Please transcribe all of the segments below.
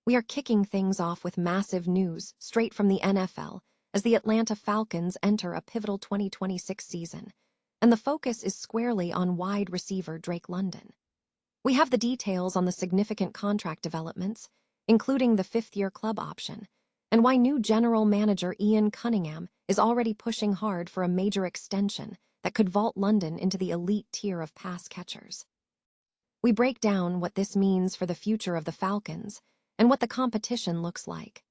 We are kicking things off with massive news straight from the NFL as the Atlanta Falcons enter a pivotal 2026 season, and the focus is squarely on wide receiver Drake London. We have the details on the significant contract developments, including the fifth-year club option, and why new general manager Ian Cunningham is already pushing hard for a major extension that could vault London into the elite tier of pass catchers. We break down what this means for the future of the Falcons and what the competition looks like.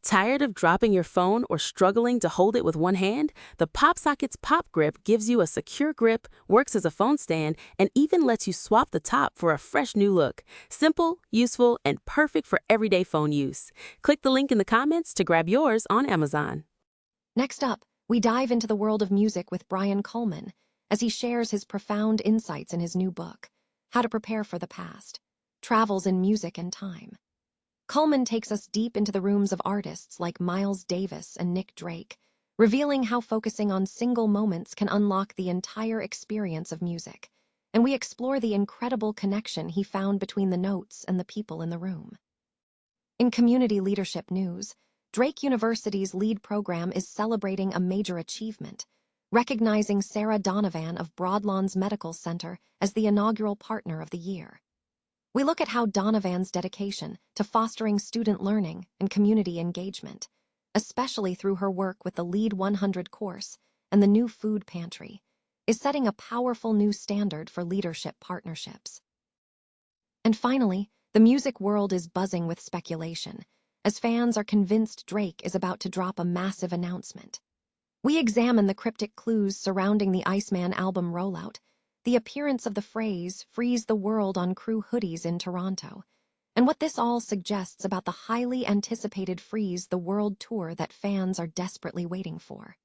Tired of dropping your phone or struggling to hold it with one hand? The PopSocket's Pop Grip gives you a secure grip, works as a phone stand, and even lets you swap the top for a fresh new look. Simple, useful, and perfect for everyday phone use. Click the link in the comments to grab yours on Amazon. Next up, we dive into the world of music with Brian Cullman as he shares his profound insights in his new book, How to Prepare for the Past: Travels in Music and Time. Cullman takes us deep into the rooms of artists like Miles Davis and Nick Drake, revealing how focusing on single moments can unlock the entire experience of music, and we explore the incredible connection he found between the notes and the people in the room. In community leadership news, Drake University's LEAD program is celebrating a major achievement, recognizing Sara Donovan of Broadlawns Medical Center as the inaugural Partner of the Year. We look at how Donovan's dedication to fostering student learning and community engagement, especially through her work with the LEAD 100 course and the new food pantry, is setting a powerful new standard for leadership partnerships. And finally, the music world is buzzing with speculation, as fans are convinced Drake is about to drop a massive announcement. We examine the cryptic clues surrounding the Iceman album rollout, the appearance of the phrase "Freeze the World" on crew hoodies in Toronto, and what this all suggests about the highly anticipated Freeze the World tour that fans are desperately waiting for.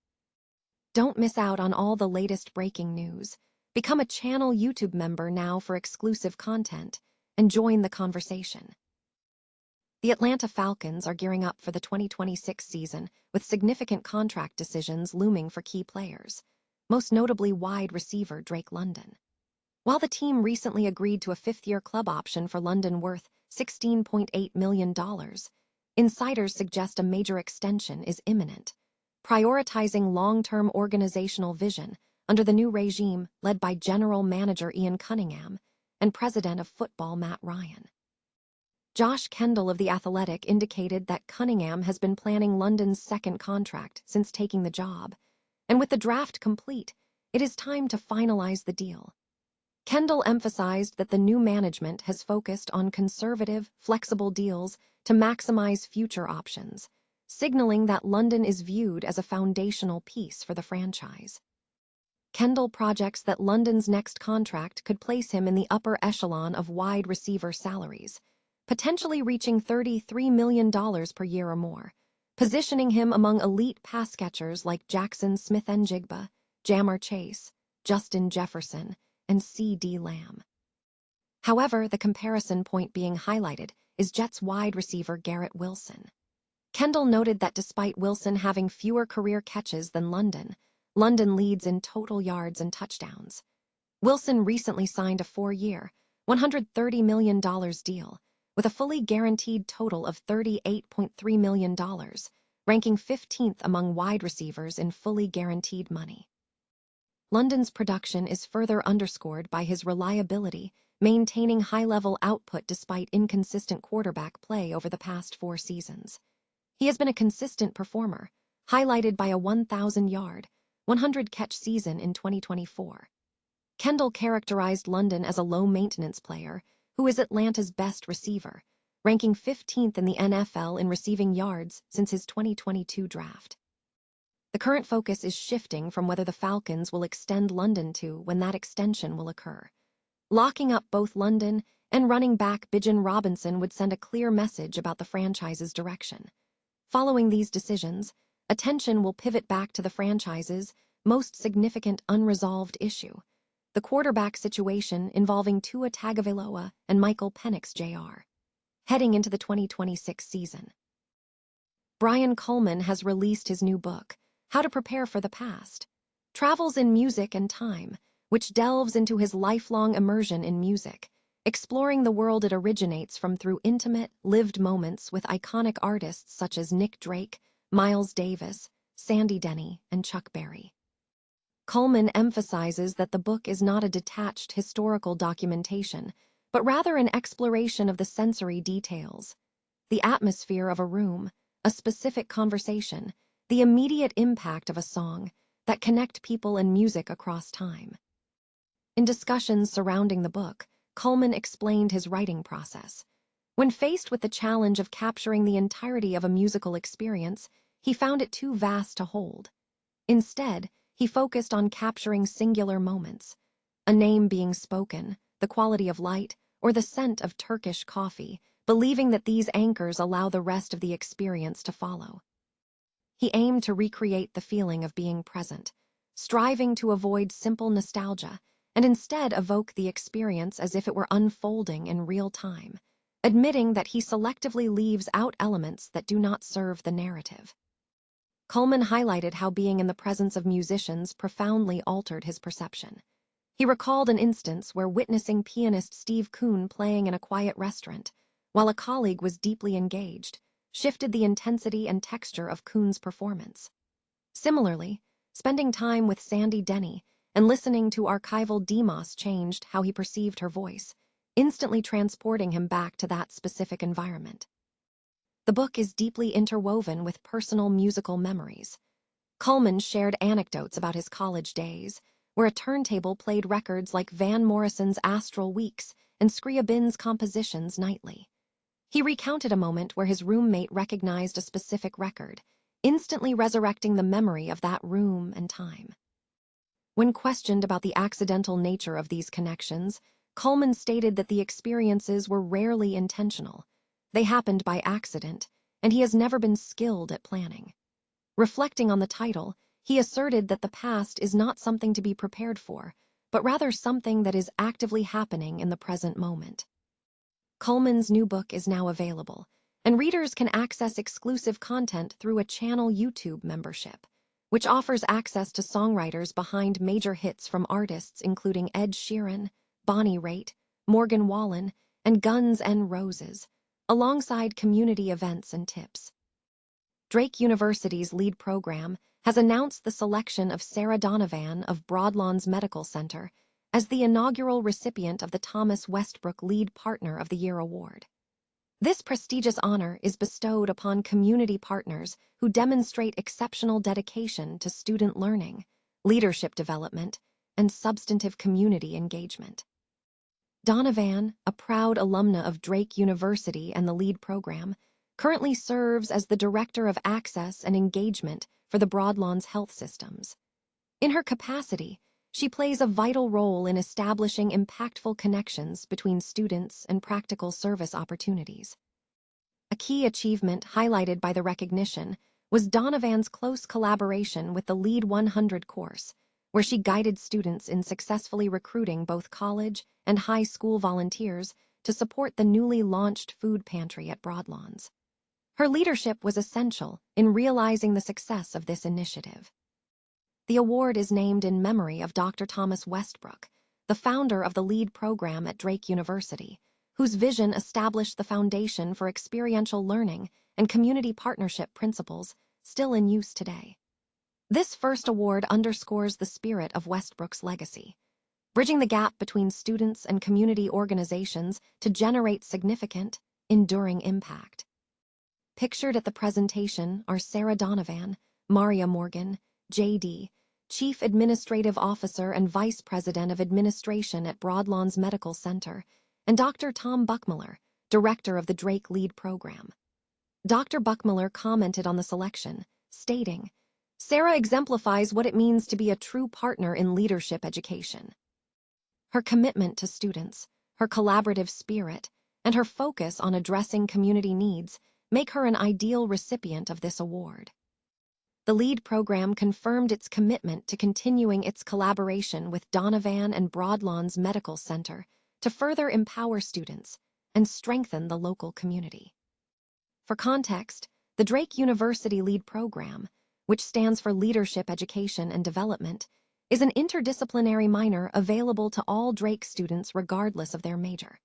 Don't miss out on all the latest breaking news. Become a channel YouTube member now for exclusive content and join the conversation. The Atlanta Falcons are gearing up for the 2026 season with significant contract decisions looming for key players, most notably wide receiver Drake London. While the team recently agreed to a fifth-year club option for London worth $16.8 million, insiders suggest a major extension is imminent, prioritizing long-term organizational vision under the new regime led by General Manager Ian Cunningham and President of Football Matt Ryan. Josh Kendall of The Athletic indicated that Cunningham has been planning London's second contract since taking the job, and with the draft complete, it is time to finalize the deal. Kendall emphasized that the new management has focused on conservative, flexible deals to maximize future options, signaling that London is viewed as a foundational piece for the franchise. Kendall projects that London's next contract could place him in the upper echelon of wide receiver salaries, potentially reaching $33 million per year or more, positioning him among elite pass catchers like Jackson Smith-Njigba, Jamar Chase, Justin Jefferson, and C.D. Lamb. However, the comparison point being highlighted is Jets wide receiver Garrett Wilson. Kendall noted that despite Wilson having fewer career catches than London leads in total yards and touchdowns. Wilson recently signed a 4-year, $130 million deal, with a fully guaranteed total of $38.3 million, ranking 15th among wide receivers in fully guaranteed money. London's production is further underscored by his reliability, maintaining high-level output despite inconsistent quarterback play over the past 4 seasons. He has been a consistent performer, highlighted by a 1,000-yard, 100-catch season in 2024. Kendall characterized London as a low-maintenance player who is Atlanta's best receiver, ranking 15th in the NFL in receiving yards since his 2022 draft. The current focus is shifting from whether the Falcons will extend London to when that extension will occur. Locking up both London and running back Bijan Robinson would send a clear message about the franchise's direction. Following these decisions, attention will pivot back to the franchise's most significant unresolved issue, the quarterback situation involving Tua Tagovailoa and Michael Penix Jr. heading into the 2026 season. Brian Cullman has released his new book, How to Prepare for the Past: Travels in Music and Time, which delves into his lifelong immersion in music exploring the world it originates from through intimate, lived moments with iconic artists such as Nick Drake, Miles Davis, Sandy Denny, and Chuck Berry. Cullman emphasizes that the book is not a detached historical documentation, but rather an exploration of the sensory details, the atmosphere of a room, a specific conversation, the immediate impact of a song that connect people and music across time. In discussions surrounding the book, Cullman explained his writing process. When faced with the challenge of capturing the entirety of a musical experience, he found it too vast to hold. Instead, he focused on capturing singular moments, a name being spoken, the quality of light, or the scent of Turkish coffee, believing that these anchors allow the rest of the experience to follow. He aimed to recreate the feeling of being present, striving to avoid simple nostalgia, and instead evoke the experience as if it were unfolding in real time, admitting that he selectively leaves out elements that do not serve the narrative. Cullman highlighted how being in the presence of musicians profoundly altered his perception. He recalled an instance where witnessing pianist Steve Kuhn playing in a quiet restaurant, while a colleague was deeply engaged, shifted the intensity and texture of Kuhn's performance. Similarly, spending time with Sandy Denny and listening to archival demos changed how he perceived her voice, instantly transporting him back to that specific environment. The book is deeply interwoven with personal musical memories. Cullman shared anecdotes about his college days, where a turntable played records like Van Morrison's Astral Weeks and Scriabin's compositions nightly. He recounted a moment where his roommate recognized a specific record, instantly resurrecting the memory of that room and time. When questioned about the accidental nature of these connections, Cullman stated that the experiences were rarely intentional. They happened by accident, and he has never been skilled at planning. Reflecting on the title, he asserted that the past is not something to be prepared for, but rather something that is actively happening in the present moment. Cullman's new book is now available, and readers can access exclusive content through a channel YouTube membership, which offers access to songwriters behind major hits from artists including Ed Sheeran, Bonnie Raitt, Morgan Wallen, and Guns N' Roses, alongside community events and tips. Drake University's lead program has announced the selection of Sara Donovan of Broadlawns Medical Center as the inaugural recipient of the Thomas Westbrook Lead Partner of the Year award. This prestigious honor is bestowed upon community partners who demonstrate exceptional dedication to student learning, leadership development, and substantive community engagement. Donovan, a proud alumna of Drake University and the lead program, currently serves as the Director of Access and Engagement for the Broadlawns Health Systems. In her capacity, she plays a vital role in establishing impactful connections between students and practical service opportunities. A key achievement highlighted by the recognition was Donovan's close collaboration with the Lead 100 course, where she guided students in successfully recruiting both college and high school volunteers to support the newly launched food pantry at Broadlawns. Her leadership was essential in realizing the success of this initiative. The award is named in memory of Dr. Thomas Westbrook, the founder of the lead program at Drake University, whose vision established the foundation for experiential learning and community partnership principles still in use today. This first award underscores the spirit of Westbrook's legacy, bridging the gap between students and community organizations to generate significant, enduring impact. Pictured at the presentation are Sara Donovan, Maria Morgan, J.D., Chief Administrative Officer and Vice President of Administration at Broadlawns Medical Center, and Dr. Tom Buckmiller, Director of the Drake Lead Program. Dr. Buckmiller commented on the selection, stating, "Sara exemplifies what it means to be a true partner in leadership education. Her commitment to students, her collaborative spirit, and her focus on addressing community needs make her an ideal recipient of this award." The LEAD program confirmed its commitment to continuing its collaboration with Donovan and Broadlawns Medical Center to further empower students and strengthen the local community. For context, the Drake University LEAD program, which stands for Leadership Education and Development, is an interdisciplinary minor available to all Drake students regardless of their major.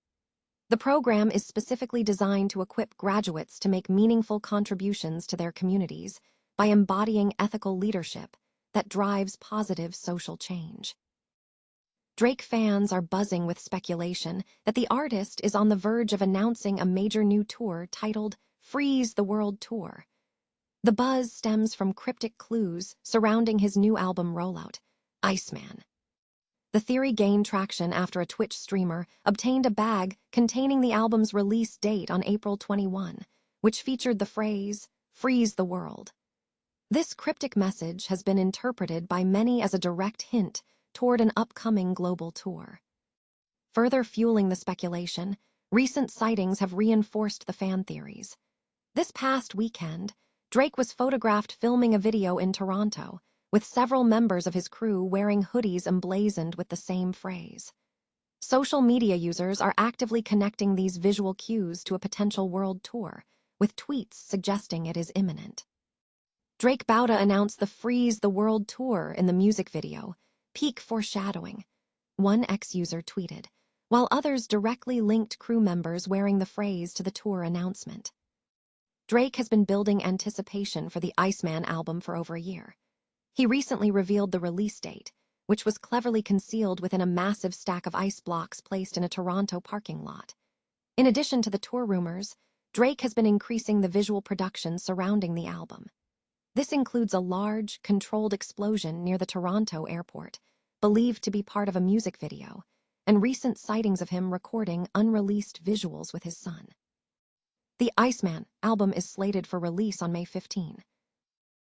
The program is specifically designed to equip graduates to make meaningful contributions to their communities by embodying ethical leadership that drives positive social change. Drake fans are buzzing with speculation that the artist is on the verge of announcing a major new tour titled Freeze the World Tour. The buzz stems from cryptic clues surrounding his new album rollout, Iceman. The theory gained traction after a Twitch streamer obtained a bag containing the album's release date on April 21, which featured the phrase, "Freeze the world." This cryptic message has been interpreted by many as a direct hint toward an upcoming global tour. Further fueling the speculation, recent sightings have reinforced the fan theories. This past weekend, Drake was photographed filming a video in Toronto, with several members of his crew wearing hoodies emblazoned with the same phrase. Social media users are actively connecting these visual cues to a potential world tour, with tweets suggesting it is imminent. Drake Bauda announced the Freeze the World Tour in the music video, peak foreshadowing, one ex-user tweeted, while others directly linked crew members wearing the phrase to the tour announcement. Drake has been building anticipation for the Iceman album for over a year. He recently revealed the release date, which was cleverly concealed within a massive stack of ice blocks placed in a Toronto parking lot. In addition to the tour rumors, Drake has been increasing the visual production surrounding the album. This includes a large, controlled explosion near the Toronto airport, believed to be part of a music video, and recent sightings of him recording unreleased visuals with his son. The Iceman album is slated for release on May 15.